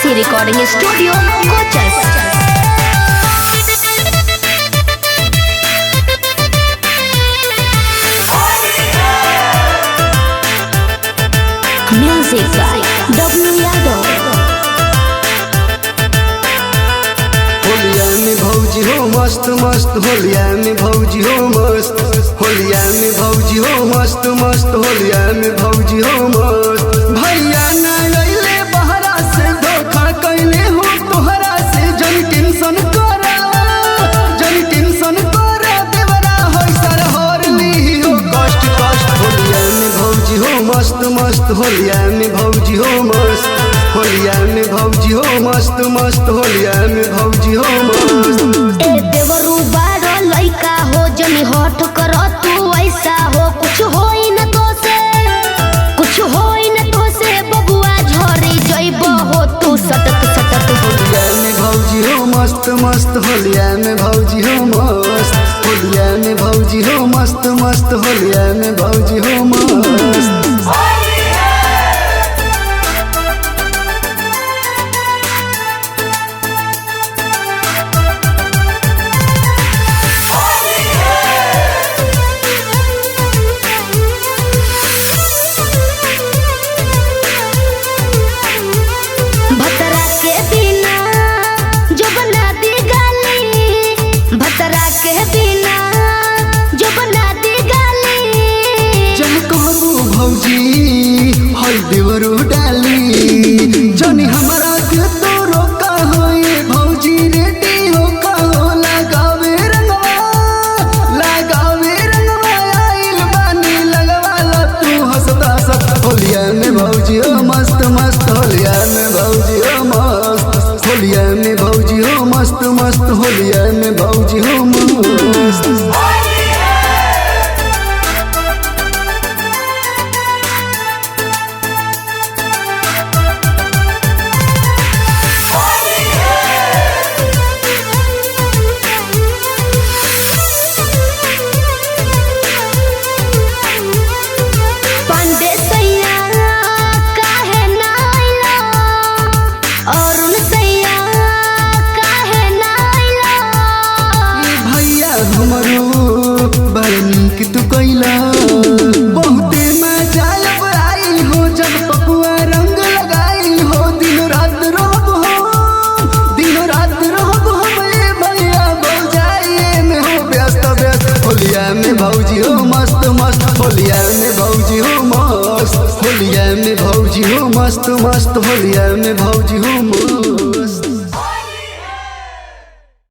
साथी recording studio कोचस। Music by W Yadav. होलिया में भौजी हो मस्त मस्त, होलिया में भौजी हो मस्त, होलिया में भौजी हो मस्त मस्त, होलिया में भौजी हो मस्त। भैया ना अइले बहरा से धोखा कैले हो तोहरा से, जन टेंशन करा, जन टेंशन करा, देवरा हो सर हरली हो कष्ट कष्ट। होलिया में भौजी हो मस्त मस्त, होलिया में भौजी हो मस्त, होलिया में भौजी हो मस्त मस्त, होलिया में भौजी हो मस्त। ए देवरू बारो लइका हो जनी हट कर तू ऐसा हो, कुछ होई न तो से, कुछ होई न तो से बबुआ झरी जइब हो तू सटक सटक। होलिया में भौजी हो मस्त मस्त, होलिया में भौजी हो मस्त, होलिया में भौजी हो मस्त मस्त, होलिया में भौजी हो मस्त। भतरा के बिना जो बना दी गाली, भतरा के बिना जो बना दी गाली। जह कहबू भौजी हर देवरू डाली, जनी हमारा के तो रोका होए भौजी रेडी हो का हो, लगावे रंगवा, लगावे रंगवा, आइल बानी लगवा ला तू हंसता हंसत। होलिया में भौजी हो मस्त मस्त, होलिया में भौजी हो मस्त, होलिया में भौजी हो मस्त मस्त, होलिया में भौजी हो मस्त। पांडे सैया काहे ना आइला, अरुण सैया काहे ना आइला। भैया हमरो बड़ नीक तू कैला, बहुते मजा अब आई हो जब पपुआ रंग लगाई हो। दिन रात रहब हो, दिन रात रहब हम ए भैया भौजाई में हो व्यस्त व्यस्त। होलिया में भौजी हो मस्त मस्त, होलिया में भौजी हो मस्त, होलिया में भौजी हो मस्त मस्त, होलिया में भौजी हो मस्त।